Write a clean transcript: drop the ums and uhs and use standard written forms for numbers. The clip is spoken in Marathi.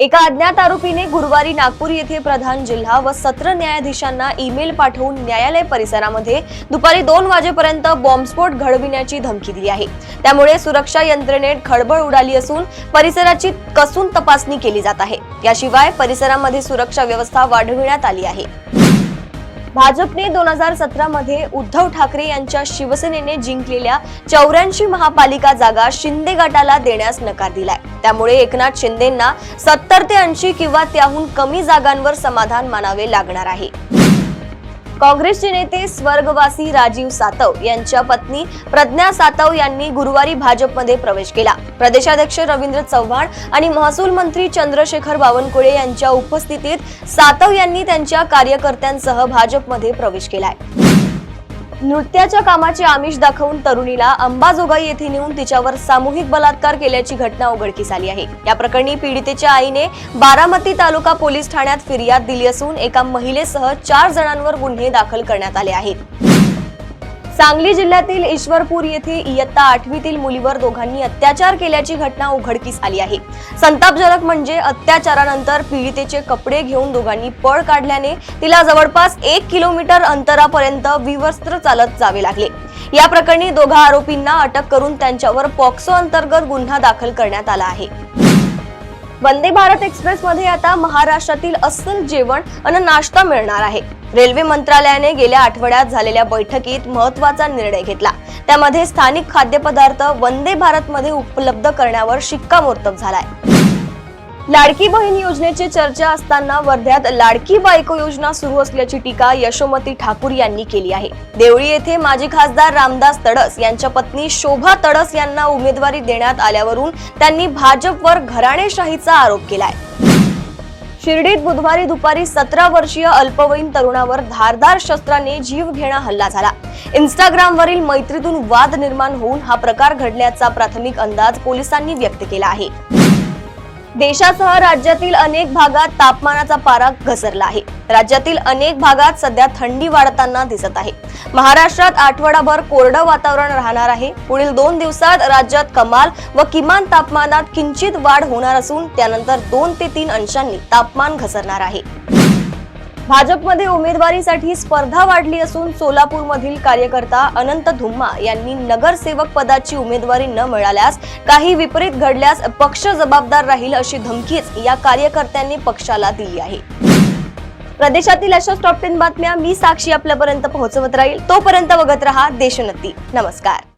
एका अज्ञात आरोपीने गुरुवारी नागपूर येथे प्रधान जिल्हा व सत्र न्यायाधीशांना ईमेल पाठवून न्यायालय परिसरामध्ये दुपारी 2 वाजेपर्यंत बॉम्बस्फोट घडविण्याची धमकी दिली आहे। त्यामुळे सुरक्षा यंत्रणेत खळबळ उडाली असून परिसराची कसून तपासणी केली जात आहे। याशिवाय परिसरामध्ये सुरक्षा व्यवस्था वाढविण्यात आली आहे। भाजपने 2017 मध्ये उद्धव ठाकरे यांच्या शिवसेनेने जिंकलेल्या 84 महापालिका जागा शिंदे गटाला देण्यास नकार दिलाय। त्यामुळे एकनाथ शिंदेंना 70 ते 80 किंवा त्याहून कमी जागांवर समाधान मानावे लागणार आहे। काँग्रेसचे नेते स्वर्गवासी राजीव सातव यांच्या पत्नी प्रज्ञा सातव यांनी गुरुवारी भाजपमध्ये प्रवेश केला। प्रदेशाध्यक्ष रवींद्र चव्हाण आणि महसूल मंत्री चंद्रशेखर बावनकुळे यांच्या उपस्थितीत सातव यांनी त्यांच्या कार्यकर्त्यांसह भाजपमध्ये प्रवेश केलाय। नृत्याच्या कामाचे आमिष दाखवून तरुणीला अंबाजोगाई येथे नेऊन तिच्यावर सामूहिक बलात्कार केल्याची घटना उघडकीस आली आहे। या प्रकरणी पीडितेच्या आईने बारामती तालुका पोलीस ठाण्यात फिर्याद दिली असून एका महिलेसह 4 जणांवर गुन्हे दाखल करण्यात आले आहेत। सांगली जिल्ह्यातील ईश्वरपूर येथे इयत्ता 8वीतील मुलीवर दोघांनी अत्याचार केल्याची घटना उघडकीस आली आहे। संतापजनक म्हणजे अत्याचारानंतर पीडितेचे कपडे घेऊन दोघांनी पळ काढल्याने तिला जवळपास 1 किलोमीटर अंतरापर्यंत विवस्त्र चालत जावे लागले। या प्रकरणी दोघा आरोपींना अटक करून त्यांच्यावर पॉक्सो अंतर्गत गुन्हा दाखल करण्यात आला आहे। वंदे भारत एक्सप्रेस मध्ये आता महाराष्ट्रातील अस्सल जेवण आणि नाश्ता मिळणार आहे। रेल्वे मंत्रालयाने गेल्या आठवड्यात झालेल्या बैठकीत महत्त्वाचा निर्णय घेतला। त्यामध्ये स्थानिक खाद्यपदार्थ वंदे भारत मध्ये उपलब्ध करण्यावर शिक्कामोर्तब झालाय। लाडकी बहीण योजनेची चर्चा असताना वर्ध्यात लाडकी बायको योजना सुरू असल्याची टीका यशोमती ठाकूर यांनी केली आहे। देवळी येथे माजी खासदार रामदास तडस यांच्या पत्नी शोभा तडस यांना उमेदवारी देण्यात आल्यावरून त्यांनी भाजपवर घराणेशाहीचा आरोप केलाय। शिर्डीत बुधवारी दुपारी 17 वर्षीय अल्पवयीन तरुणावर धारदार शस्त्राने जीवघेणा हल्ला झाला। इंस्टाग्रामवरील मैत्रीतून वाद निर्माण होऊन हा प्रकार घडल्याचा प्राथमिक अंदाज पोलिसांनी व्यक्त केला आहे। देशासह राज्यातील अनेक भागात तापमानाचा पारा घसरला आहे। राज्यातील अनेक भागात सध्या थंडी वाढताना दिसत आहे। महाराष्ट्रात आठवडाभर कोरडं वातावरण राहणार आहे। पुढील 2 दिवसात राज्यात कमाल व किमान तापमानात किंचित वाढ होणार असून त्यानंतर 2 ते 3 अंशांनी तापमान घसरणार आहे। भाजपमध्ये उमेदवारीसाठी स्पर्धा वाढली असून सोलापूरमधील कार्यकर्ता अनंत धुम्मा यांनी नगरसेवक पदाची उमेदवारी न मिळाल्यास काही विपरीत घडल्यास पक्ष जबाबदार राहील अशी धमकीच या कार्यकर्त्यांनी पक्षाला दिली आहे। प्रदेशातील अशाच टॉप 10 बातम्या मी साक्षी आपल्यापर्यंत पोहोचवत राहील। तोपर्यंत बघत रहा देशोन्नती। नमस्कार।